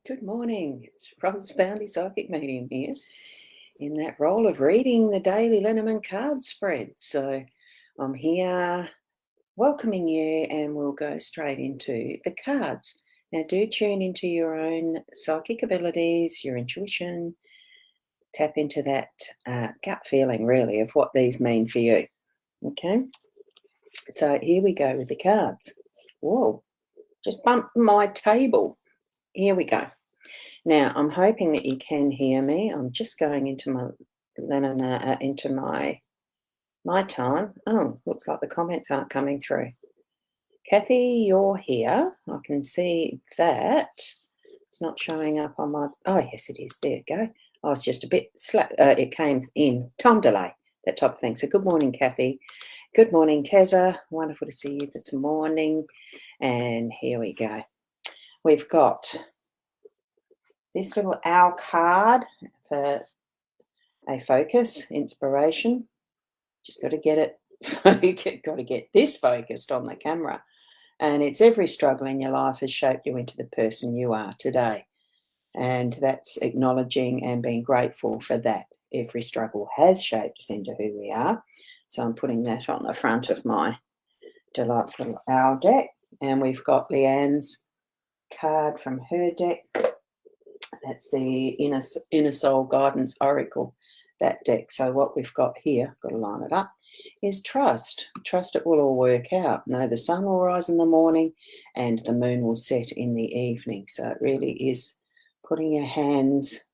Good morning. It's Ros Bounty Psychic Medium here in that role of reading the Daily Lenormand card spread. So I'm here welcoming you and we'll go straight into the cards. Now do tune into your own psychic abilities, your intuition, tap into that gut feeling really of what these mean for you. Okay, so here we go with the cards. Whoa, just bumped my table. Here we go. Now, I'm hoping that you can hear me. I'm just going into my time. Oh, looks like the comments aren't coming through. Kathy, you're here. I can see that. It's not showing up on my. Oh, yes, it is. There you go. I was just a bit it came in. Time delay, that type of thing. So, good morning, Kathy. Good morning, Keza. Wonderful to see you this morning. And here we go. We've got this little owl card for a focus, inspiration. Just got to get it, got to get this focused on the camera. And it's every struggle in your life has shaped you into the person you are today. And that's acknowledging and being grateful for that. Every struggle has shaped us into who we are. So I'm putting that on the front of my delightful owl deck. And we've got Leanne's card from her deck. That's the Inner Soul Guidance Oracle, that deck. So what we've got here, got to line it up, is trust. Trust it will all work out. Know the sun will rise in the morning and the moon will set in the evening. So it really is putting your hands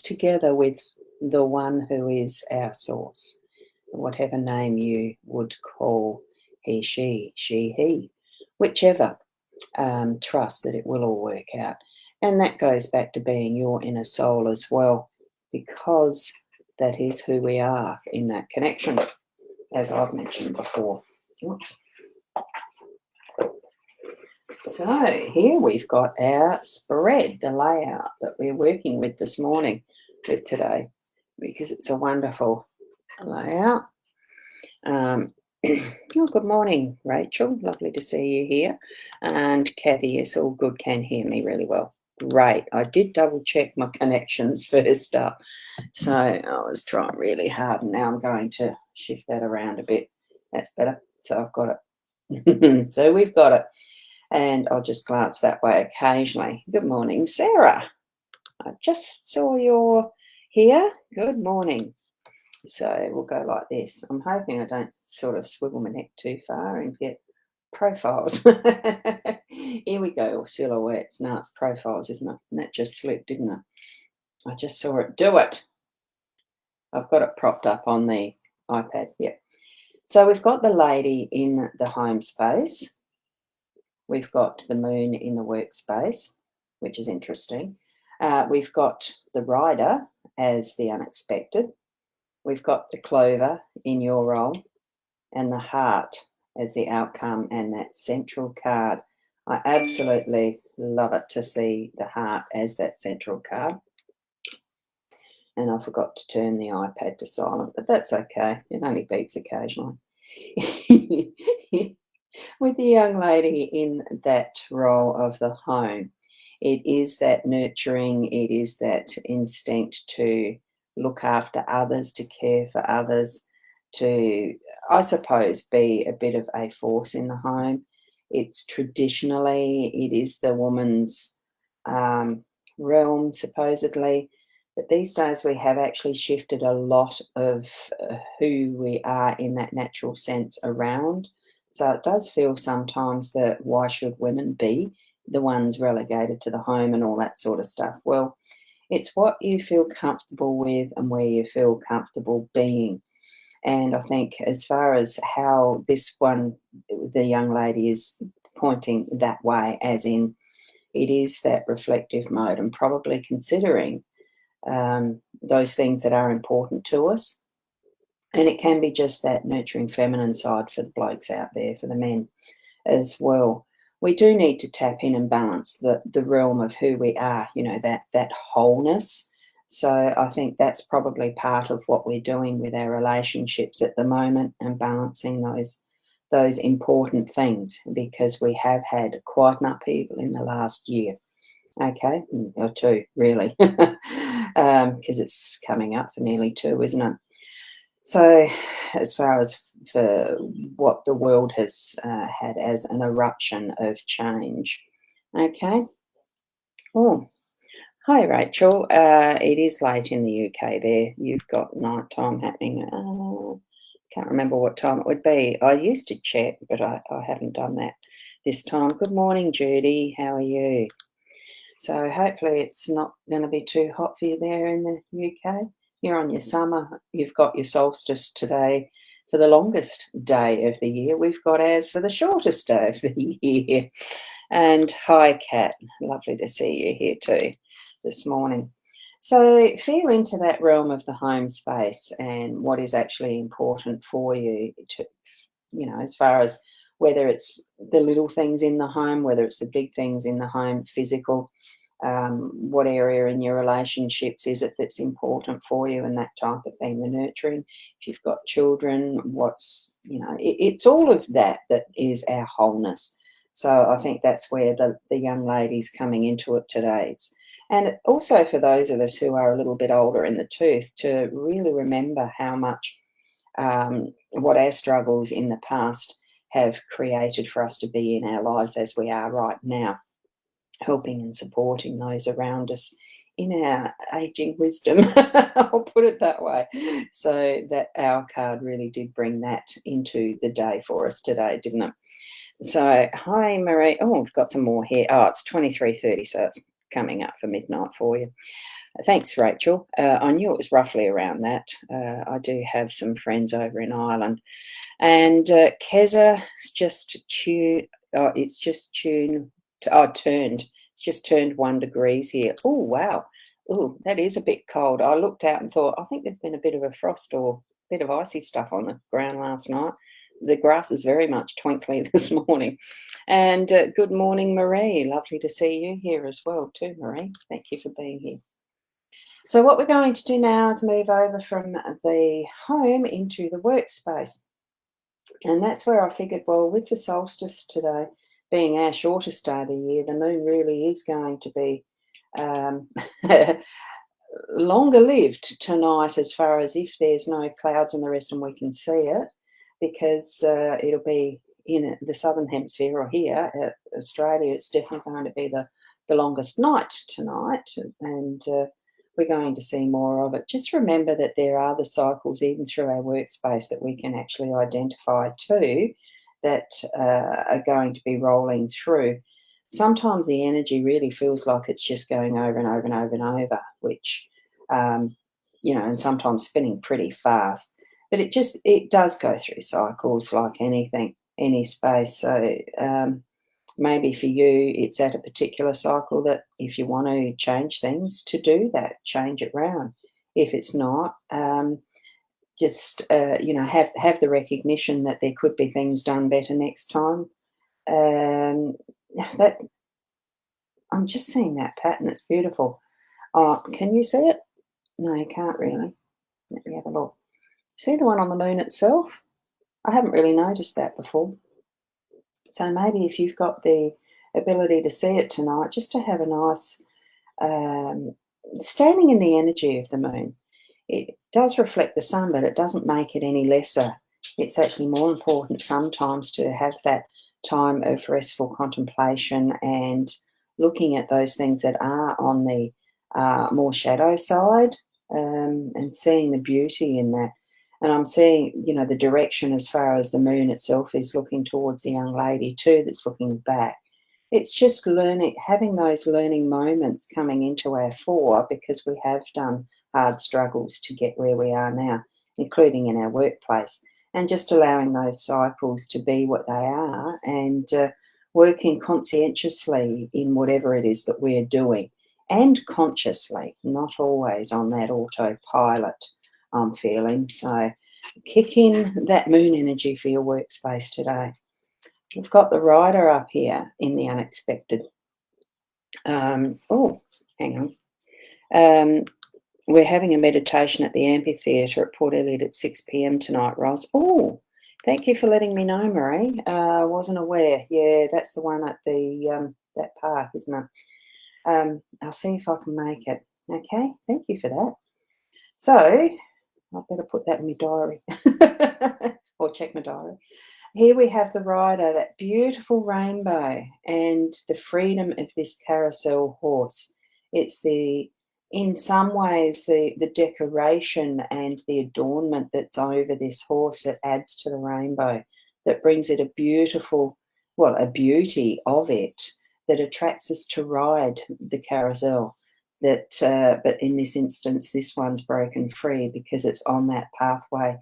together with the one who is our source, whatever name you would call he, she, he, whichever. Trust that it will all work out. And that goes back to being your inner soul as well, because that is who we are in that connection, as I've mentioned before. Oops. So here we've got our spread, the layout that we're working with this morning, with today, because it's a wonderful layout. Oh, good morning, Rachel. Lovely to see you here. And Kathy, yes, all good, can hear me really well. Great. I did double check my connections first up. So I was trying really hard, and now I'm going to shift that around a bit. That's better. So I've got it. So we've got it. And I'll just glance that way occasionally. Good morning, Sarah. I just saw you're here. Good morning. So we'll go like this. I'm hoping I don't sort of swivel my neck too far and get profiles. Here we go, silhouettes. No, it's profiles, isn't it? And that just slipped, didn't it? I just saw it do it. I've got it propped up on the iPad. Yeah. So we've got the lady in the home space. We've got the moon in the workspace, which is interesting. We've got the rider as the unexpected. We've got the clover in your role and the heart as the outcome and that central card. I absolutely love it to see the heart as that central card. And I forgot to turn the iPad to silent, but that's okay. It only beeps occasionally. With the young lady in that role of the home, it is that nurturing, it is that instinct to look after others, to care for others, to, I suppose, be a bit of a force in the home. It's traditionally, it is the woman's realm, supposedly. But these days we have actually shifted a lot of who we are in that natural sense around. So it does feel sometimes that why should women be the ones relegated to the home and all that sort of stuff? Well, it's what you feel comfortable with and where you feel comfortable being. And I think as far as how this one, the young lady is pointing that way, as in it is that reflective mode and probably considering those things that are important to us. And it can be just that nurturing feminine side for the blokes out there, for the men as well. We do need to tap in and balance the realm of who we are, that wholeness. So I think that's probably part of what we're doing with our relationships at the moment and balancing those important things, because we have had quite an upheaval in the last year. Okay, or two, really, because it's coming up for nearly two, isn't it? So, as far as for what the world has had as an eruption of change. Okay. Oh, hi, Rachel. It is late in the UK there. You've got night time happening. Can't remember what time it would be. I used to check, but I haven't done that this time. Good morning, Judy. How are you? So hopefully it's not going to be too hot for you there in the UK. You're on your summer. You've got your solstice today for the longest day of the year. We've got ours for the shortest day of the year. And hi, Kat. Lovely to see you here too this morning. So feel into that realm of the home space and what is actually important for you to, as far as whether it's the little things in the home, whether it's the big things in the home, physical, what area in your relationships is it that's important for you, and that type of thing, the nurturing. If you've got children, it's all of that that is our wholeness. So I think that's where the young lady's coming into it today. And also for those of us who are a little bit older in the tooth, to really remember how much what our struggles in the past have created for us to be in our lives as we are right now, helping and supporting those around us in our aging wisdom. I'll put it that way. So that our card really did bring that into the day for us today, didn't it? So hi, Marie. Oh, we've got some more here. Oh, it's 23:30, so it's coming up for midnight for you. Thanks, Rachel. I knew it was roughly around that. I do have some friends over in Ireland. And Keza, it's just turned. It's just turned 1 degrees here. Oh, wow. Oh, that is a bit cold. I looked out and thought, I think there's been a bit of a frost or a bit of icy stuff on the ground last night. The grass is very much twinkly this morning. And good morning, Marie. Lovely to see you here as well too, Marie. Thank you for being here. So what we're going to do now is move over from the home into the workspace. And that's where I figured, well, with the solstice today being our shortest day of the year, the moon really is going to be longer lived tonight, as far as if there's no clouds and the rest and we can see it, because it'll be in the southern hemisphere, or here at Australia, it's definitely going to be the longest night tonight, and we're going to see more of it. Just remember that there are the cycles, even through our workspace, that we can actually identify too, that are going to be rolling through. Sometimes the energy really feels like it's just going over and over and over and over, which, and sometimes spinning pretty fast. But it does go through cycles like anything, any space. So maybe for you, it's at a particular cycle that if you want to change things, to do that, change it round. If it's not, just have the recognition that there could be things done better next time. That I'm just seeing that pattern. It's beautiful. Oh, can you see it? No, you can't really. Let me have a look. See the one on the moon itself? I haven't really noticed that before. So maybe if you've got the ability to see it tonight, just to have a nice standing in the energy of the moon. It does reflect the sun, but it doesn't make it any lesser. It's actually more important sometimes to have that time of restful contemplation and looking at those things that are on the more shadow side, and seeing the beauty in that. And I'm seeing, the direction as far as the moon itself is looking towards the young lady too, that's looking back. It's just having those learning moments coming into our fore, because we have done hard struggles to get where we are now, including in our workplace, and just allowing those cycles to be what they are, and working conscientiously in whatever it is that we're doing, and consciously, not always on that autopilot, I'm feeling. So kick in that moon energy for your workspace today. We've got the rider up here in the unexpected. Hang on. We're having a meditation at the amphitheatre at Port Elliot at 6 p.m. tonight, Ross. Oh, Thank you for letting me know, Marie. I wasn't aware. Yeah, that's the one at the that park, isn't it? I'll see if I can make it. Okay, thank you for that. So I better put that in my diary or check my diary. Here we have the rider, that beautiful rainbow, and the freedom of this carousel horse. It's in some ways, the decoration and the adornment that's over this horse that adds to the rainbow, that brings it a beautiful, well, a beauty of it that attracts us to ride the carousel. But in this instance, this one's broken free because it's on that pathway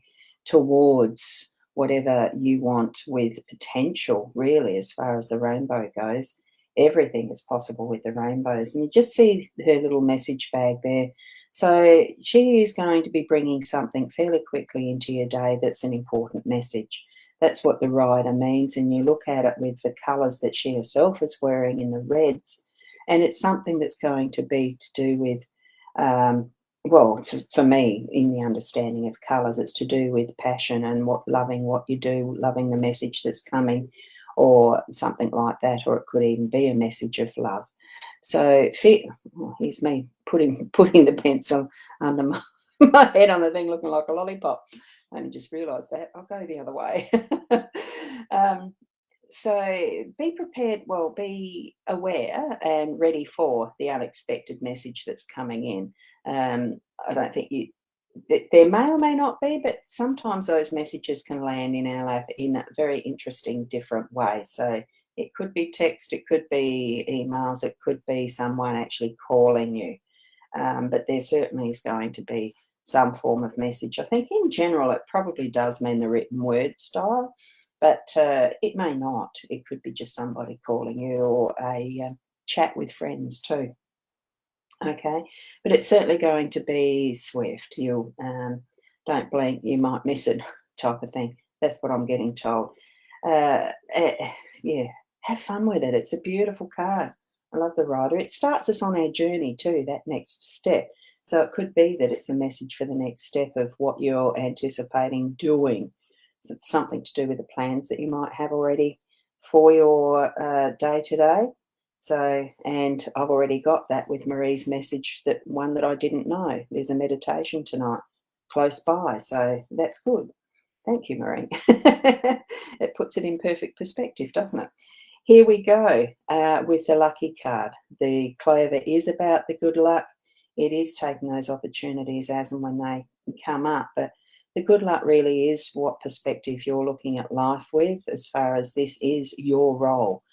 towards whatever you want with potential, really, as far as the rainbow goes. Everything is possible with the rainbows. And you just see her little message bag there. So she is going to be bringing something fairly quickly into your day that's an important message. That's what the rider means. And you look at it with the colours that she herself is wearing in the reds. And it's something that's going to be to do with well, for me, in the understanding of colours, it's to do with passion and loving what you do, loving the message that's coming, or something like that, or it could even be a message of love. So, oh, here's me putting the pencil under my, my head on the thing, looking like a lollipop. I only just realised that. I'll go the other way. um, so be prepared, well, be aware and ready for the unexpected message that's coming in. I don't think there may or may not be, but sometimes those messages can land in our lap in a very interesting, different way. So it could be text, it could be emails, it could be someone actually calling you. But there certainly is going to be some form of message. I think in general it probably does mean the written word style, but it may not. It could be just somebody calling you or a chat with friends too. Okay, but it's certainly going to be swift. You'll don't blink, you might miss it, type of thing. That's what I'm getting told. Yeah, have fun with it. It's a beautiful card. I love the rider. It starts us on our journey too. That next step. So it could be that it's a message for the next step of what you're anticipating doing. So it's something to do with the plans that you might have already for your day to day. So, and I've already got that with Marie's message, that one that I didn't know. There's a meditation tonight close by. So that's good. Thank you, Marie. It puts it in perfect perspective, doesn't it? Here we go with the lucky card. The clover is about the good luck. It is taking those opportunities as and when they come up. But the good luck really is what perspective you're looking at life with, as far as this is your role.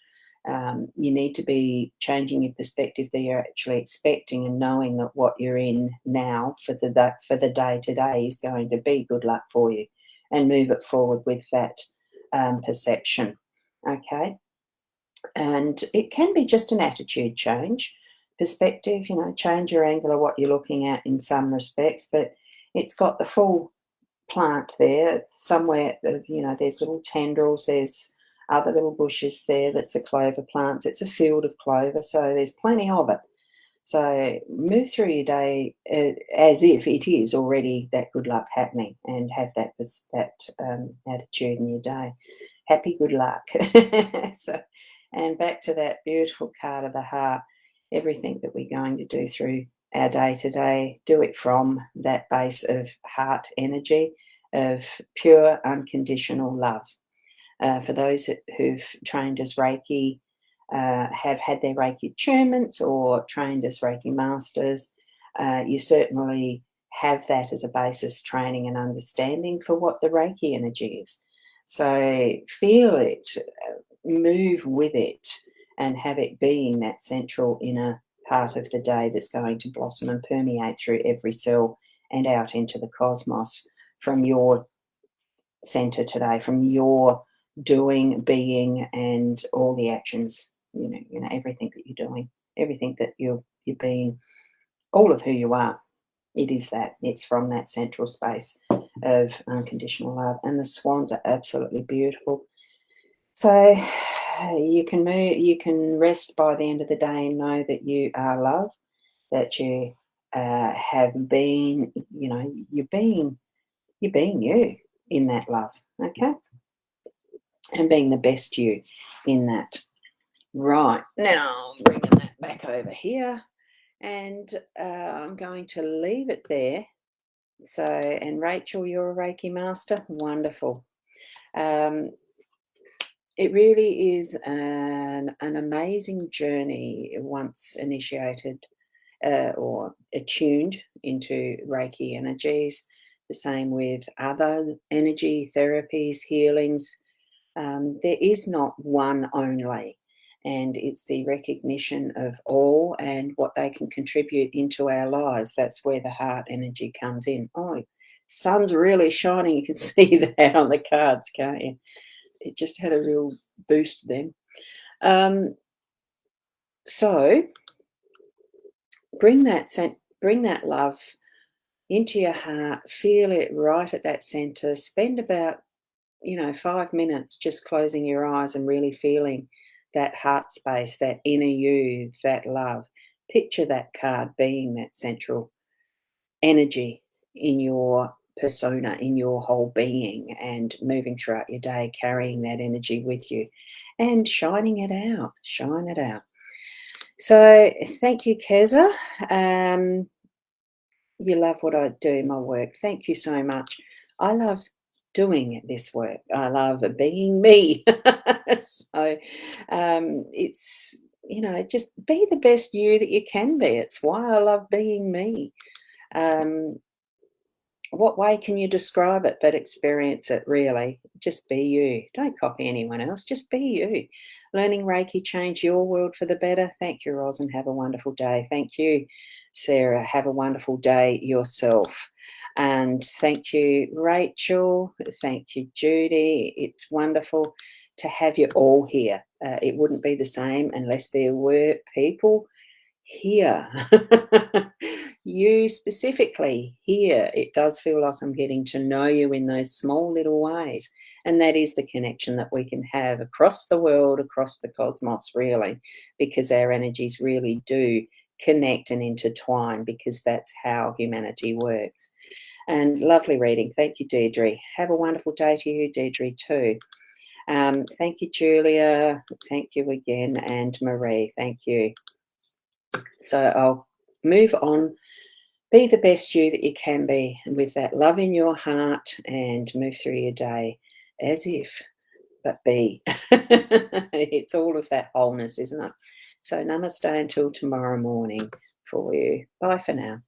You need to be changing your perspective that you're actually expecting and knowing that what you're in now for the day to day is going to be good luck for you, and move it forward with that perception. Okay, and it can be just an attitude change, perspective. Change your angle of what you're looking at in some respects, but it's got the full plant there somewhere. There's little tendrils, there's other little bushes there. That's the clover plants. It's a field of clover, so there's plenty of it. So move through your day as if it is already that good luck happening, and have that attitude in your day. Happy good luck. So, and back to that beautiful card of the heart. Everything that we're going to do through our day to day, do it from that base of heart energy, of pure unconditional love. For those who've trained as Reiki, have had their Reiki attunements or trained as Reiki masters, you certainly have that as a basis training and understanding for what the Reiki energy is. So feel it, move with it, and have it being that central inner part of the day that's going to blossom and permeate through every cell and out into the cosmos from your center today, from your doing, being, and all the actions. Everything that you're doing, everything that you're being, all of who you are. It is that. It's from that central space of unconditional love, and the swans are absolutely beautiful. So you can move, you can rest by the end of the day and know that you are love, that you have been, you're being you in that love. Okay. and being the best you in that. Right, now I'm bringing that back over here, and I'm going to leave it there. So, and Rachel, you're a Reiki master. Wonderful. Um, it really is an amazing journey once initiated or attuned into Reiki energies. The same with other energy therapies, healings. There is not one only, and it's the recognition of all and what they can contribute into our lives. That's where the heart energy comes in. Oh, sun's really shining. You can see that on the cards, can't you? It just had a real boost then. So bring that love into your heart. Feel it right at that center. Spend about 5 minutes just closing your eyes and really feeling that heart space, that inner you, that love. Picture that card being that central energy in your persona, in your whole being, and moving throughout your day, carrying that energy with you and shining it out. Shine it out. So, thank you, Keza. You love what I do in my work. Thank you so much. I love doing this work. I love being me. So it's, just be the best you that you can be. It's why I love being me. Um, what way can you describe it but experience it really? Just be you. Don't copy anyone else. Just be you. Learning Reiki change your world for the better. Thank you, Ros, and have a wonderful day. Thank you, Sarah. Have a wonderful day yourself. And thank you, Rachel. Thank you, Judy. It's wonderful to have you all here. It wouldn't be the same unless there were people here. You specifically here. It does feel like I'm getting to know you in those small little ways. And that is the connection that we can have across the world, across the cosmos, really, because our energies really do connect and intertwine, because that's how humanity works. And lovely reading. Thank you, Deirdre. Have a wonderful day to you, Deirdre, too. Thank you, Julia. Thank you again. And Marie, thank you. So I'll move on. Be the best you that you can be, and with that love in your heart, and move through your day as if, but be. It's all of that wholeness, isn't it? So namaste until tomorrow morning for you. Bye for now.